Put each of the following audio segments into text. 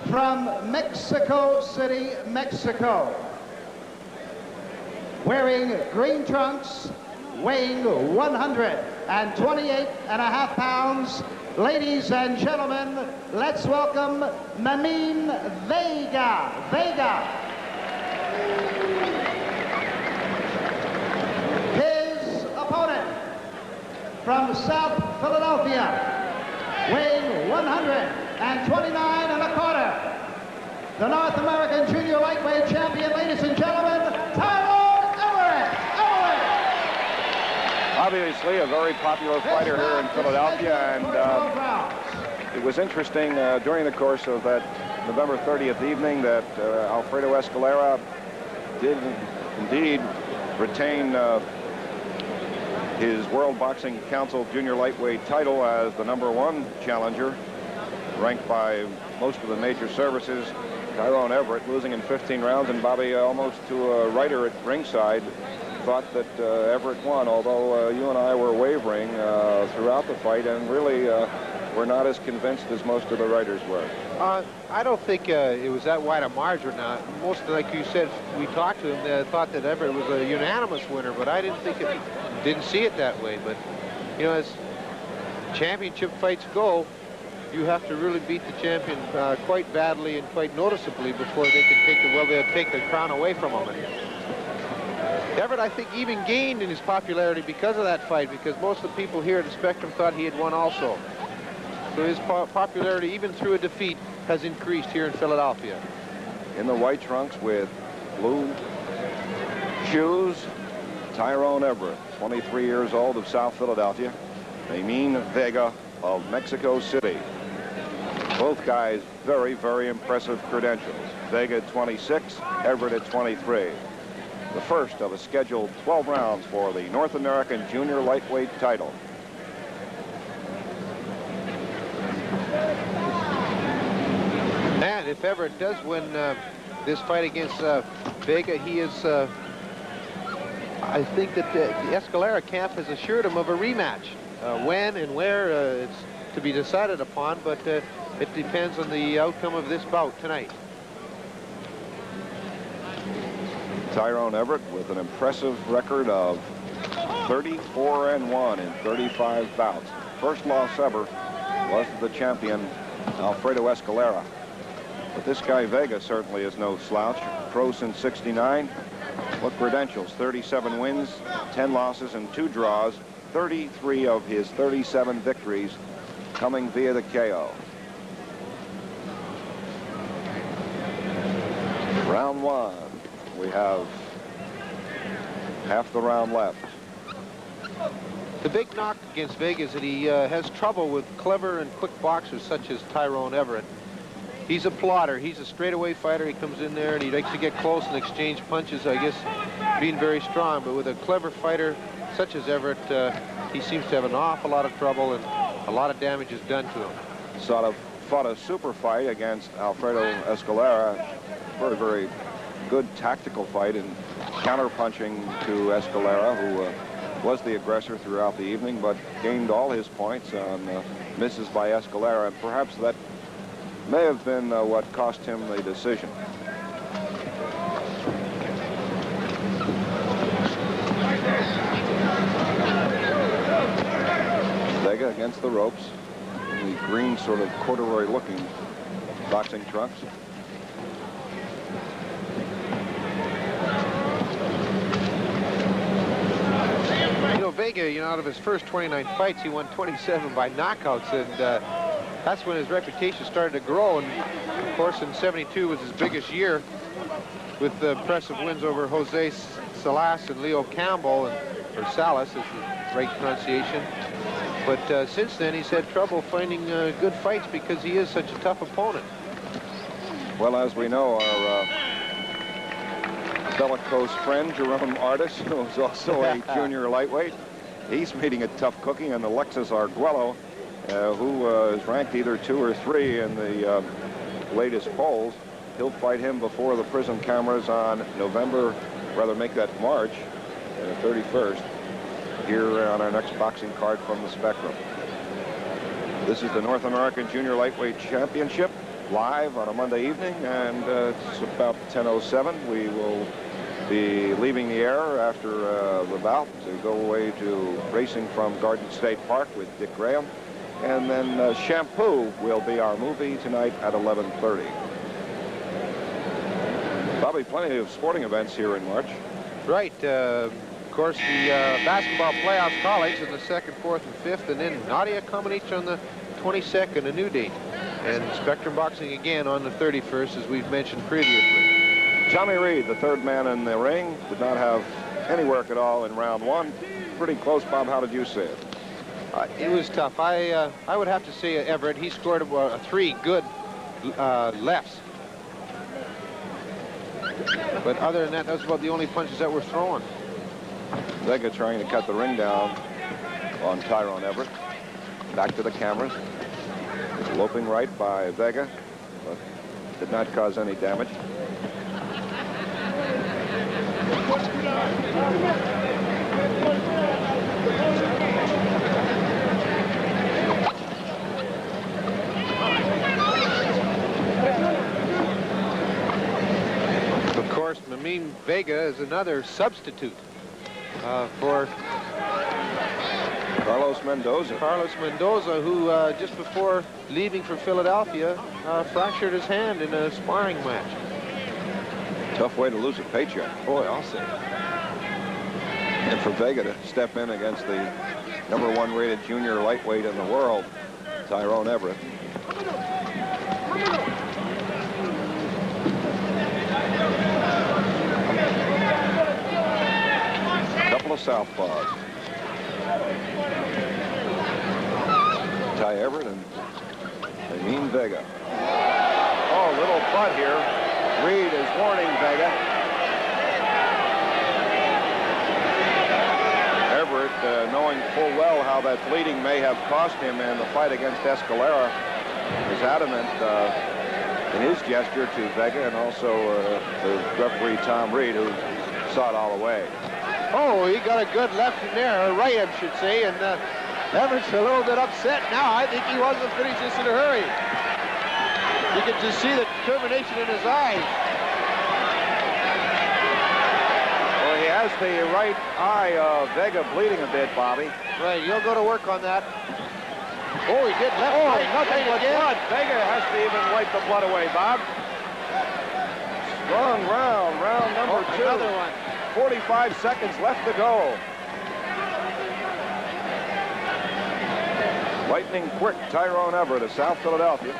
from Mexico City, Mexico, wearing green trunks, weighing 128.5 pounds. Ladies and gentlemen, let's welcome Tyrone Vega. His opponent from South Philadelphia, weighing 129.25. The North American Junior Lightweight Champion, ladies and gentlemen, Tyrone Everett. Obviously a very popular fighter here in Philadelphia, and it was interesting during the course of that November 30th evening that Alfredo Escalera did indeed retain his World Boxing Council Junior Lightweight title as the #1 challenger, ranked by most of the major services. Tyrone Everett losing in 15 rounds, and Bobby, almost to a writer at ringside, thought that Everett won, although you and I were wavering throughout the fight, and really were not as convinced as most of the writers were. I don't think it was that wide a margin. Most, like you said, we talked to him, they thought that Everett was a unanimous winner, but I didn't see it that way. But, you know, as championship fights go, you have to really beat the champion quite badly and quite noticeably before they can they'll take the crown away from him. And Everett, I think, even gained in his popularity because of that fight, because most of the people here at the Spectrum thought he had won also. So his popularity, even through a defeat, has increased here in Philadelphia. In the white trunks with blue shoes, Tyrone Everett, 23 years old, of South Philadelphia. Tyrone Vega of Mexico City. Both guys very, very impressive credentials. Vega at 26, Everett at 23. The first of a scheduled 12 rounds for the North American Junior Lightweight title. And if Everett does win this fight against Vega, he is, I think that the Escalera camp has assured him of a rematch. When and where, it's to be decided upon, but it depends on the outcome of this bout tonight. Tyrone Everett with an impressive record of 34-1 in 35 bouts. First loss ever was to the champion, Alfredo Escalera. But this guy Vega certainly is no slouch. Pro since '69. What credentials? 37 wins, 10 losses, and 2 draws. 33 of his 37 victories coming via the KO. Round 1. We have half the round left. The big knock against Vega is that he has trouble with clever and quick boxers such as Tyrone Everett. He's a plotter. He's a straightaway fighter. He comes in there and he likes to get close and exchange punches, I guess, being very strong. But with a clever fighter such as Everett, he seems to have an awful lot of trouble, and a lot of damage is done to him. Sort of fought a super fight against Alfredo Escalera. Very, very good tactical fight and counter-punching to Escalera, who was the aggressor throughout the evening, but gained all his points on misses by Escalera, and perhaps that may have been what cost him the decision. Vega against the ropes in the green, sort of corduroy-looking boxing trunks. Vega, out of his first 29 fights, he won 27 by knockouts, and that's when his reputation started to grow. And of course, in '72 was his biggest year, with impressive wins over Jose Salas and Leo Campbell, or Salas is the right pronunciation. But since then, he's had trouble finding good fights because he is such a tough opponent. Well, as we know, our bellicose friend, Jerome Artis, who is also a junior lightweight, he's meeting a tough cookie, and Alexis Arguello, who is ranked either 2 or 3 in the latest polls. He'll fight him before the prison cameras on March 31st, here on our next boxing card from the Spectrum. This is the North American Junior Lightweight Championship. live on a Monday evening, and it's about 10:07. We will be leaving the air after the bout to go away to Racing from Garden State Park with Dick Graham. And then Shampoo will be our movie tonight at 11:30. Probably plenty of sporting events here in March. Right. Of course, the basketball playoffs college in the 2nd, 4th, and 5th, and then Nadia coming each on the 22nd, a new date. And Spectrum Boxing again on the 31st, as we've mentioned previously. Tommy Reed, the third man in the ring, did not have any work at all in round 1. Pretty close, Bob. How did you see it? It was tough. I would have to say Everett. He scored 3 good lefts. But other than that, that was about the only punches that were thrown. Vega trying to cut the ring down on Tyrone Everett. Back to the cameras. Loping right by Vega, but did not cause any damage. Of course, Mameen Vega is another substitute for Carlos Mendoza. Carlos Mendoza, who just before leaving for Philadelphia fractured his hand in a sparring match. Tough way to lose a paycheck. Boy, I'll say. And for Vega to step in against the #1 rated junior lightweight in the world, Tyrone Everett. A couple of southpaws. Ty Everett and Mameen Vega. Oh, little butt here. Reed is warning Vega. Everett, knowing full well how that bleeding may have cost him in the fight against Escalera, is adamant in his gesture to Vega, and also the referee Tom Reed, who saw it all away. Oh, he got a good left in there, or right, I should say, and Everett's a little bit upset now. I think he wasn't finished this in a hurry. You can just see the determination in his eyes. Well, he has the right eye of Vega bleeding a bit, Bobby. Right, you'll go to work on that. Oh, he did left. Oh, right, nothing but again. blood. Vega has to even wipe the blood away, Bob. Strong round number 2. Another one. 45 seconds left to go. Lightning quick, Tyrone Everett of South Philadelphia.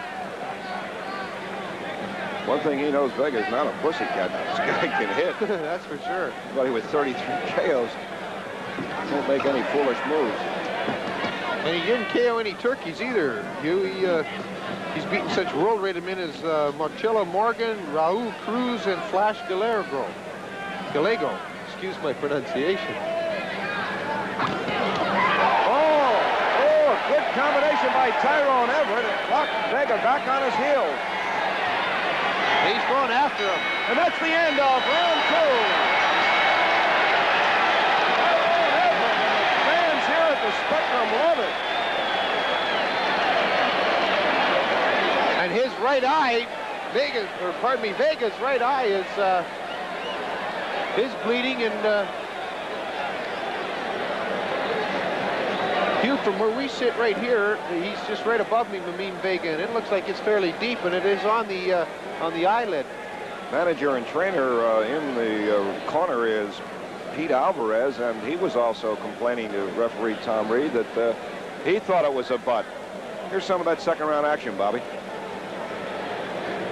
One thing he knows, Vega's not a pussycat. This guy can hit. That's for sure. Somebody with 33 KOs won't make any foolish moves. And he didn't KO any turkeys either. He's beaten such world-rated men as Marcelo Morgan, Raul Cruz, and Flash Gallego. Excuse my pronunciation. Oh, good combination by Tyrone Everett. It knocked Vega back on his heels. He's going after him. And that's the end of round 2. The fans here at the Spectrum love it. And his right eye, Vega's right eye is bleeding, and Hugh, from where we sit right here, he's just right above me, Mameen Vega, and it looks like it's fairly deep, and it is on the eyelid. Manager and trainer in the corner is Pete Alvarez, and he was also complaining to referee Tom Reed that he thought it was a butt. Here's some of that second round action, Bobby.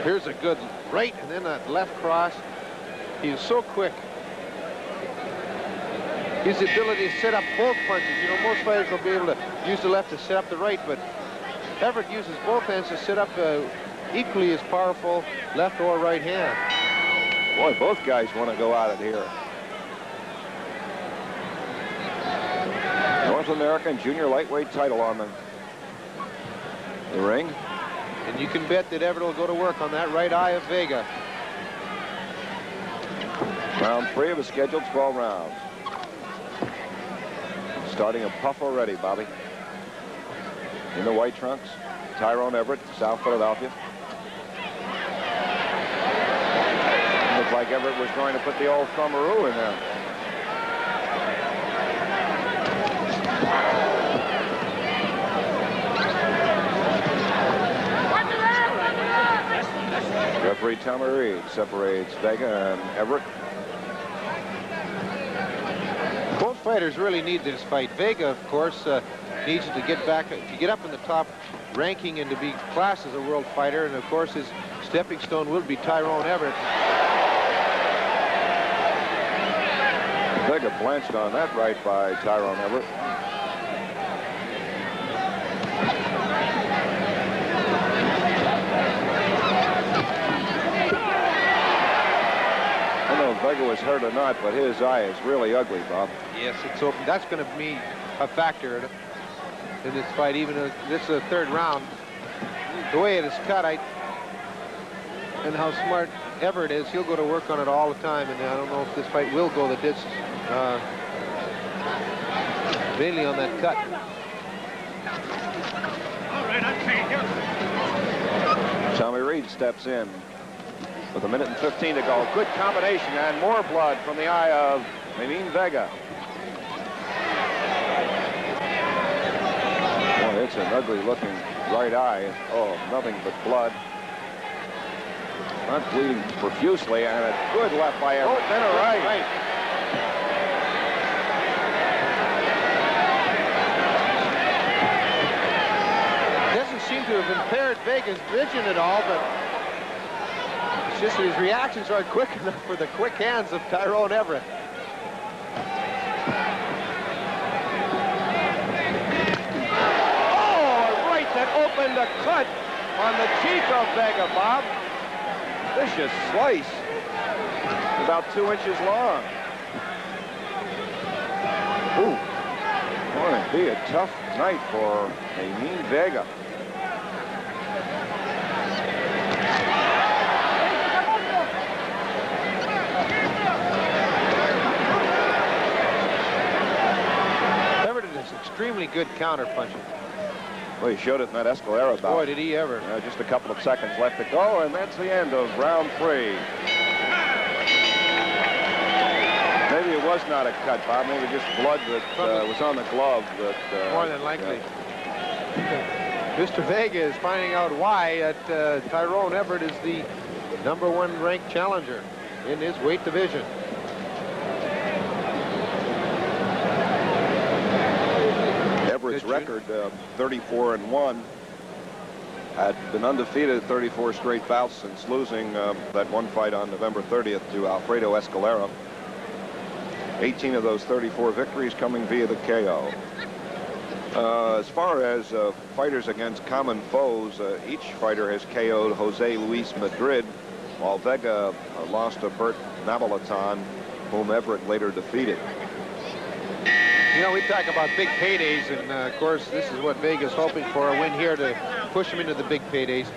Here's a good right, and then that left cross. He is so quick. His ability to set up both punches. You know, most fighters will be able to use the left to set up the right, but Everett uses both hands to set up equally as powerful left or right hand. Boy, both guys want to go at it here. North American junior lightweight title on the ring. And you can bet that Everett will go to work on that right eye of Vega. Round 3 of a scheduled 12 rounds. Starting a puff already, Bobby. In the white trunks, Tyrone Everett, South Philadelphia. like Everett was going to put the old thumbaroo in there. Referee Tommy Reed separates Vega and Everett. Both fighters really need this fight. Vega, of course, needs to get back, to get up in the top ranking and to be classed as a world fighter. And of course, his stepping stone will be Tyrone Everett. Vega blanched on that right by Tyrone Everett. I don't know if Vega was hurt or not, but his eye is really ugly, Bob. Yes, it's open. That's going to be a factor in this fight, even though this is the third round. The way it is cut, and how smart Everett is, he'll go to work on it all the time, and I don't know if this fight will go the distance, mainly on that cut. Tommy Reed steps in with 1:15 to go. Good combination, and more blood from the eye of Vega. Boy, it's an ugly looking right eye. Oh, nothing but blood. Not bleeding profusely, and a good left by Everett. Then a right. Doesn't seem to have impaired Vega's vision at all, but it's just that his reactions aren't quick enough for the quick hands of Tyrone Everett. That opened a cut on the cheek of Vega, Bob. Vicious slice. About 2 inches long. Ooh. Boy, it'd be a tough night for Vega. Everett is extremely good counter puncher. Well, he showed it in that Escalera bout. Boy, did he ever. Just a couple of seconds left to go, and that's the end of round 3. Maybe it was not a cut, Bob. Maybe just blood that was on the glove. More than likely. Mr. Vega is finding out why Tyrone Everett is the #1 ranked challenger in his weight division. Everett's record, 34-1, had been undefeated 34 straight bouts since losing that one fight on November 30th to Alfredo Escalera. 18 of those 34 victories coming via the KO. As far as fighters against common foes, each fighter has KO'd Jose Luis Madrid, while Vega lost to Bert Napolitan, whom Everett later defeated. You know, we talk about big paydays, and of course, this is what Vega's hoping for, a win here to push him into the big paydays.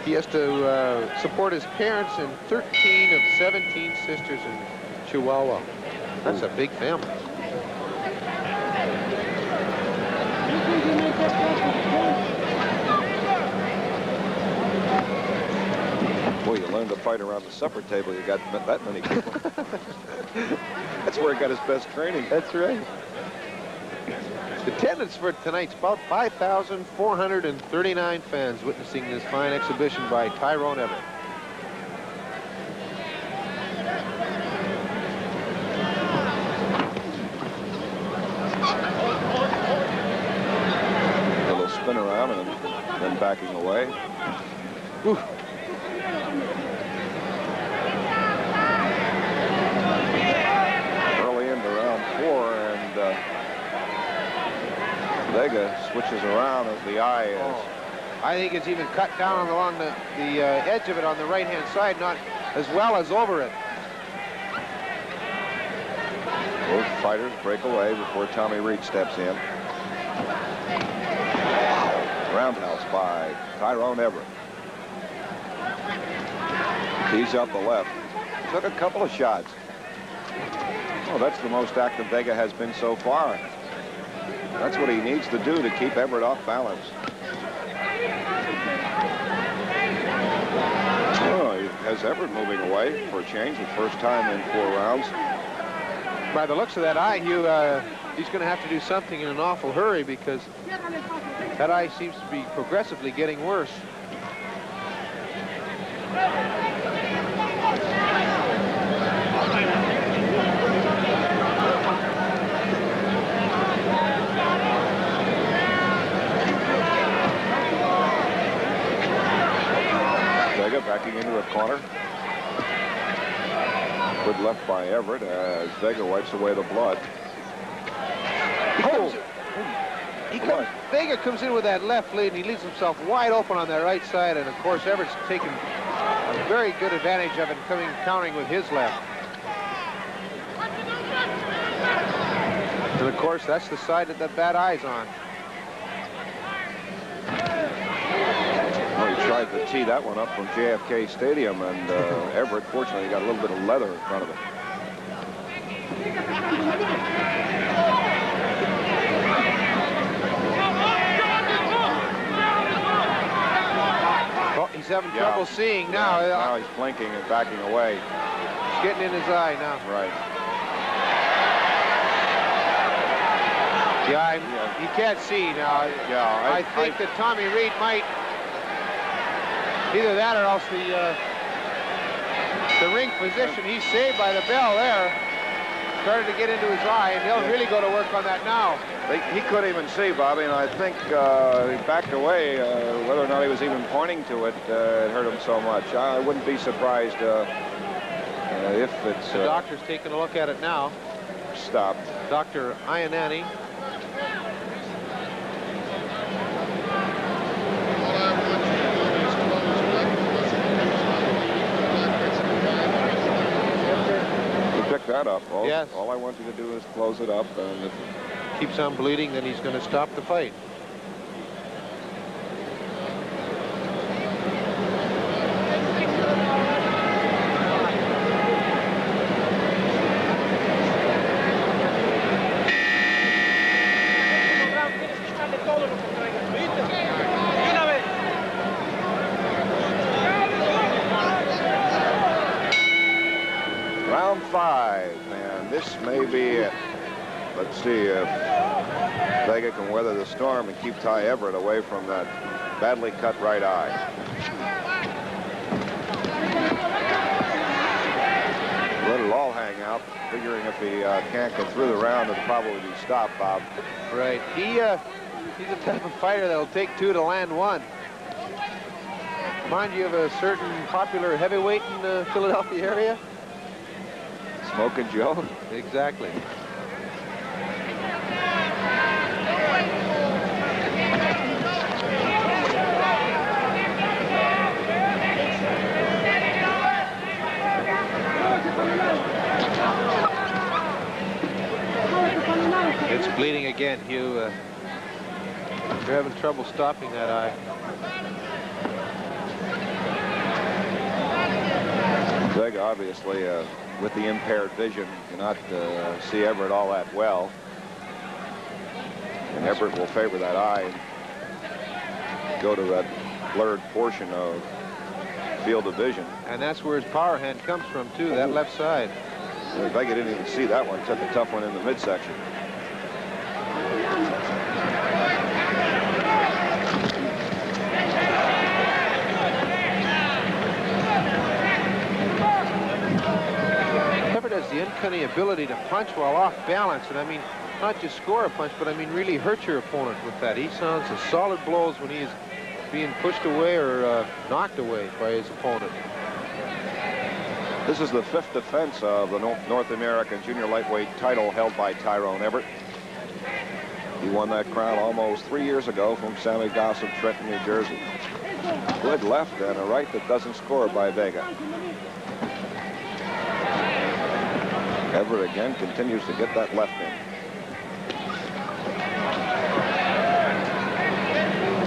He has to support his parents and 13 of 17 sisters in Chihuahua. That's a big family. Boy, you learn to fight around the supper table. You got that many people. That's where he got his best training. That's right. The attendance for tonight's about 5,439 fans witnessing this fine exhibition by Tyrone Everett. A little spin around and then backing away. Ooh. Early into round 4, and Vega switches around as the eye is. Oh, I think it's even cut down along the edge of it on the right-hand side, not as well as over it. Both fighters break away before Tommy Reed steps in. Roundhouse by Tyrone Everett. Tees up the left. Took a couple of shots. Oh, that's the most active Vega has been so far. That's what he needs to do to keep Everett off balance. Oh, he There's Everett moving away for a change, the first time in 4 rounds. By the looks of that eye, Hugh, he's going to have to do something in an awful hurry because that eye seems to be progressively getting worse. Vega backing into a corner. Good left by Everett as Vega wipes away the blood. Vega comes in with that left lead, and he leaves himself wide open on that right side, and of course Everett's taken a very good advantage of it, countering with his left. And of course that's the side that that bad eye's on. Well, he tried to tee that one up from JFK Stadium, and Everett fortunately got a little bit of leather in front of it. He's having trouble seeing now. Now he's blinking and backing away. It's getting in his eye now. Right. Yeah, he can't see now. Yeah, I think that Tommy Reed might either that or else the ring position. He's saved by the bell there. Started to get into his eye, and he'll really go to work on that now. He couldn't even see, Bobby, and I think he backed away. Whether or not he was even pointing to it, it hurt him so much. I wouldn't be surprised if it's... The doctor's taking a look at it now. Stopped. Dr. Iannani. Pick that up. Yes. All I want you to do is close it up, and if it keeps on bleeding, then he's going to stop the fight. Round 5, and this may be it. Let's see if Vega can weather the storm and keep Ty Everett away from that badly cut right eye. Let it all hang out, figuring if he can't get through the round, it'll probably be stopped, Bob. Right. He's the type of fighter that'll take 2 to land 1. Mind you of a certain popular heavyweight in the Philadelphia area? Smoking Joe? Exactly. It's bleeding again, Hugh. You're having trouble stopping that eye. Vega, obviously, with the impaired vision, cannot see Everett all that well. And Everett will favor that eye and go to that blurred portion of field of vision. And that's where his power hand comes from, too, that left side. Vega didn't even see that one, took a tough one in the midsection. Everett has the uncanny ability to punch while off balance, and I mean, not just score a punch, but I mean really hurt your opponent with that. He sounds the solid blows when he is being pushed away or knocked away by his opponent. This is the 5th defense of the North American junior lightweight title held by Tyrone Everett. He won that crown almost 3 years ago from Sammy Goss of Trenton, New Jersey. Good left and a right that doesn't score by Vega. Everett again continues to get that left in.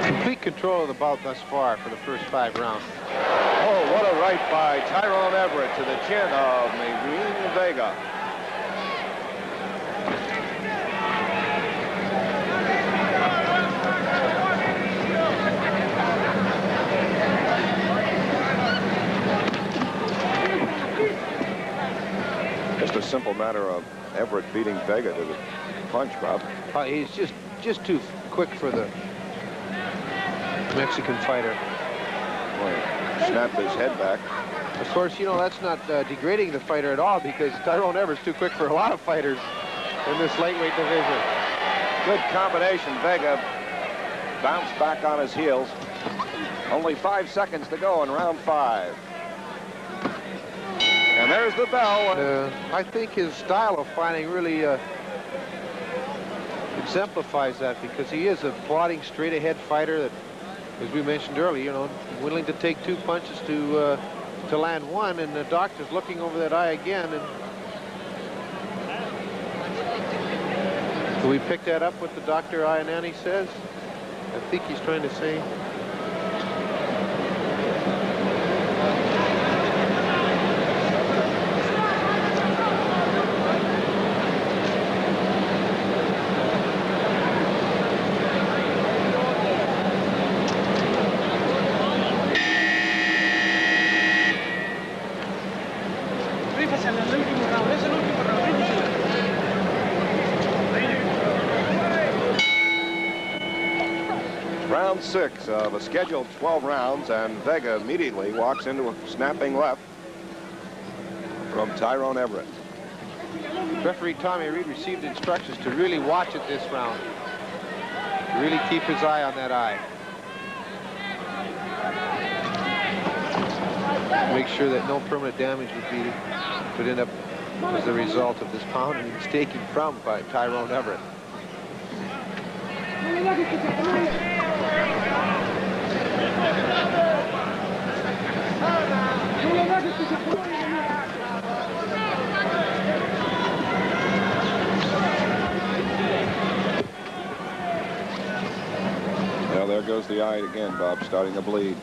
Complete control of the bout thus far for the first 5 rounds. Oh, what a right by Tyrone Everett to the chin of Miguel Vega. simple matter of Everett beating Vega to the punch, Bob. He's just too quick for the Mexican fighter. Boy, snapped his head back. Of course, you know, that's not degrading the fighter at all, because Tyrone Everett's too quick for a lot of fighters in this lightweight division. Good combination. Vega bounced back on his heels. Only 5 seconds to go in round 5. And there's the bell. I think his style of fighting really exemplifies that, because he is a plodding, straight-ahead fighter that, as we mentioned earlier, you know, willing to take 2 punches to land 1, and the doctor's looking over that eye again. And can we pick that up, what the Dr. Iannani says? I think he's trying to say. Round 6 of a scheduled 12 rounds, and Vega immediately walks into a snapping left from Tyrone Everett. Referee Tommy Reed received instructions to really watch it this round. To really keep his eye on that eye. Make sure that no permanent damage would end up as a result of this pounding he's taking from by Tyrone Everett. Well, there goes the eye again, Bob, starting to bleed.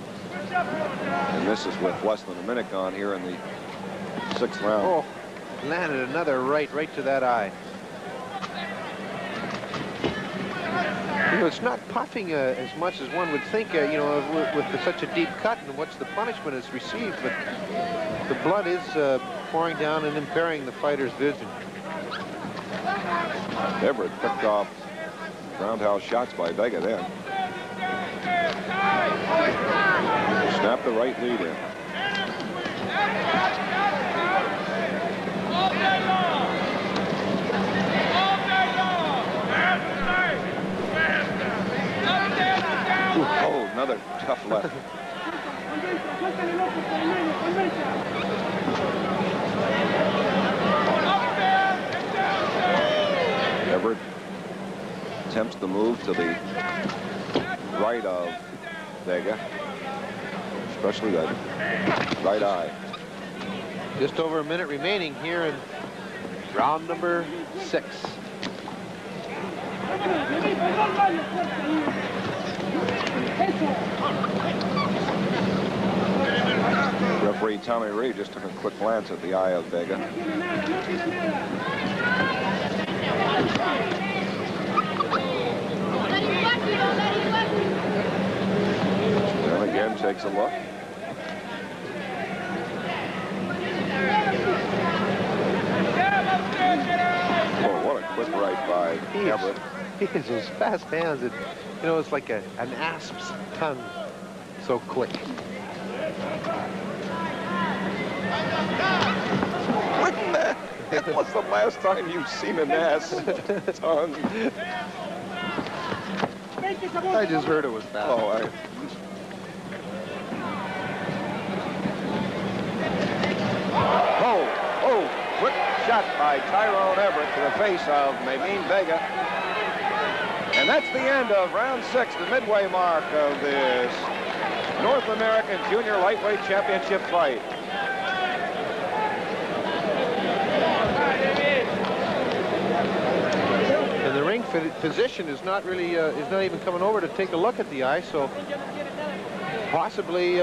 And this is with less than a minute gone here in the 6th round. Oh, landed another right to that eye. You know, it's not puffing as much as one would think, you know, with such a deep cut, and what's the punishment it's received, but the blood is pouring down and impairing the fighter's vision. Everett picked off roundhouse shots by Vega then. Snapped the right lead in. Oh, another tough left. Everett attempts the move to the right of Vega, especially that right eye. Just over a minute remaining here in round number 6. Referee Tommy Reed just took a quick glance at the eye of Vega. And again takes a look. Oh, what a quick right by Everett. He has those fast hands that, you know, it's like an asp's tongue. So quick. When was the last time you've seen an ass tongue? I just heard it was fast. Oh, Oh, quick shot by Tyrone Everett to the face of Vega. And that's the end of round 6, the midway mark of this North American Junior Lightweight Championship fight. And the ring physician is not really, is not even coming over to take a look at the eye, so possibly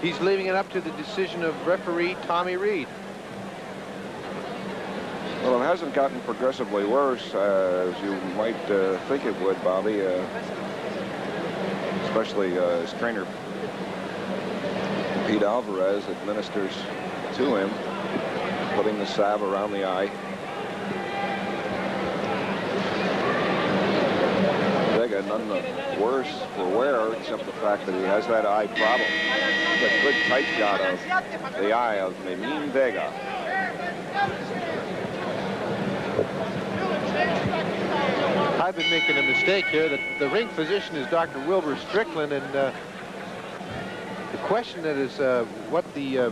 he's leaving it up to the decision of referee Tommy Reed. Well, it hasn't gotten progressively worse, as you might think it would, Bobby, especially his trainer, Pete Alvarez, administers to him putting the salve around the eye. Vega none the worse for wear, except the fact that he has that eye problem. A good tight shot of the eye of Tyrone Vega. I've been making a mistake here. The ring physician is Dr. Wilbur Strickland, and the question that is what the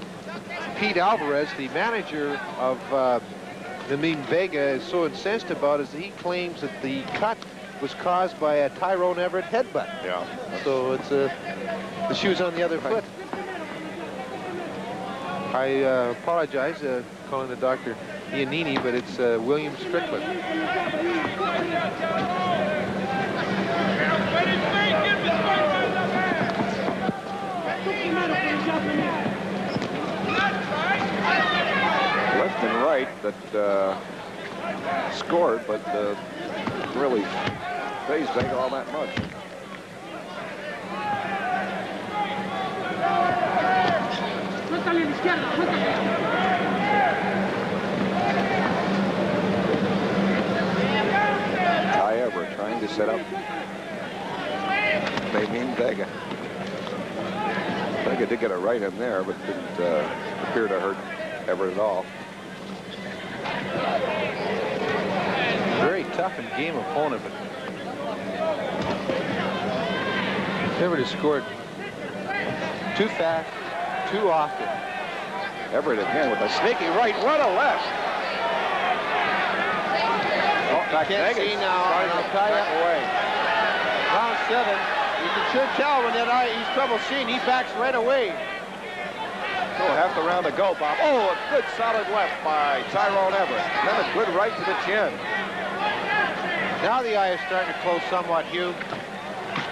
Pete Alvarez, the manager of Tyrone Vega, is so incensed about is that he claims that the cut was caused by a Tyrone Everett headbutt. Yeah. So it's the shoe's on the other foot. I apologize calling the doctor Iannini, but it's William Strickland. Left and right that scored, but really phased Vega all that much. Ty Everett trying to set up Tyrone Vega. Vega did get a right in there, but didn't appear to hurt Everett at all. Very tough and game opponent, but Everett has scored too fast, too often. Everett again with a sneaky right, what a left. I can't see now, and I'll tell you, away. round 7, you can sure tell when that eye, he's trouble seeing, he backs right away. Oh, half the round to go, Bob. Oh, a good solid left by Tyrone Everett. And then a good right to the chin. Now the eye is starting to close somewhat, Hugh.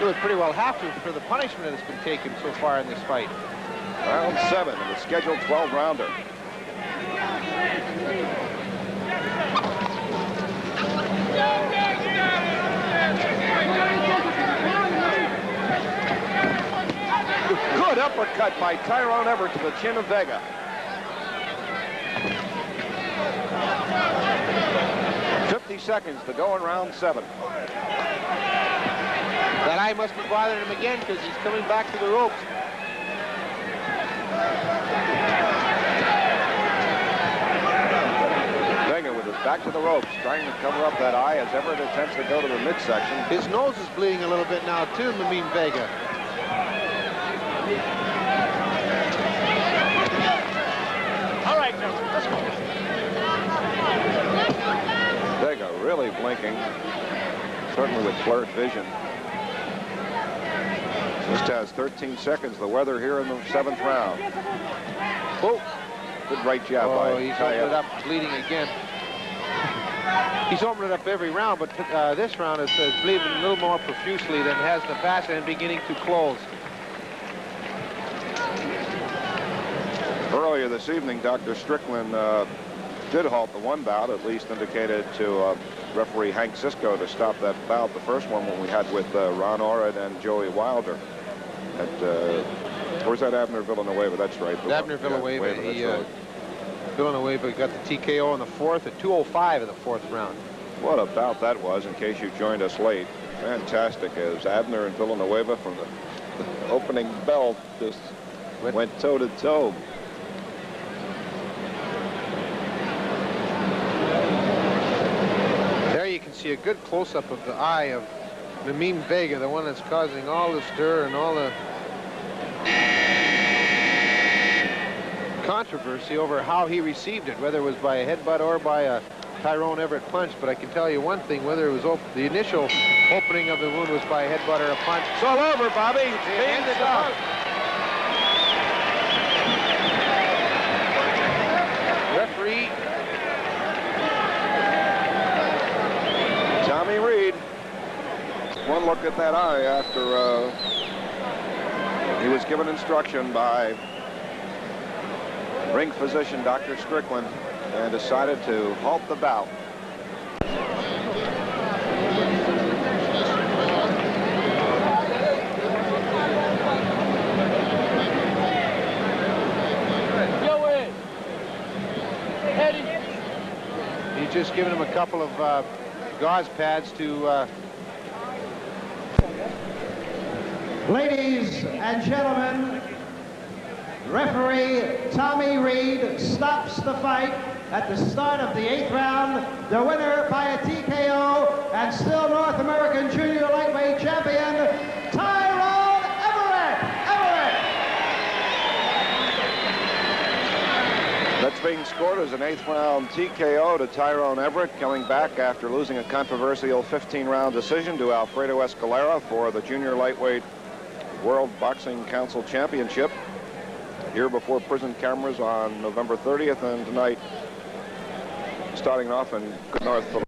It would pretty well have to for the punishment that's been taken so far in this fight. Round 7 of the scheduled 12-rounder. Good uppercut by Tyrone Everett to the chin of Vega. Seconds to go in round 7. That eye must be bothering him again because he's coming back to the ropes. Vega with his back to the ropes, trying to cover up that eye as Everett attempts to go to the midsection. His nose is bleeding a little bit now too, Tyrone Vega. All right, gentlemen, let's go. Vega really blinking, certainly with blurred vision. Just has 13 seconds. The weather here in the 7th round. Oh, good right jab by he's Ty opened it Everett. up, bleeding again. He's opened it up every round, but this round is bleeding a little more profusely than it has in the past and beginning to close. Earlier this evening, Dr. Strickland did halt the one bout, at least indicated to referee Hank Sisko to stop that bout, the first one when we had with Ron Orrid and Joey Wilder. At, where's that Abner Villanueva? That's right. Abner Villanueva, Villanueva got the TKO in the 4th at 2:05 in the 4th round. What a bout that was, in case you joined us late. Fantastic, as Abner and Villanueva from the opening bell just went toe-to-toe. There you can see a good close-up of the eye of Tyrone Vega, the one that's causing all the stir and all the controversy over how he received it, whether it was by a headbutt or by a Tyrone Everett punch. But I can tell you one thing, whether it was the initial opening of the wound was by a headbutt or a punch. It's all over, Bobby. End it up. Referee Tommy Reed. One look at that eye after he was given instruction by ring physician Dr. Strickland and decided to halt the bout. just giving him a couple of gauze pads to... Ladies and gentlemen, referee Tommy Reed stops the fight at the start of the 8th round. The winner by a TKO and still North American Junior Lightweight Champion, Tyrone Everett. That's being scored as an 8th round TKO to Tyrone Everett, coming back after losing a controversial 15-round decision to Alfredo Escalera for the Junior Lightweight World Boxing Council Championship. Here before prison cameras on November 30th, and tonight starting off in Good North, Philadelphia.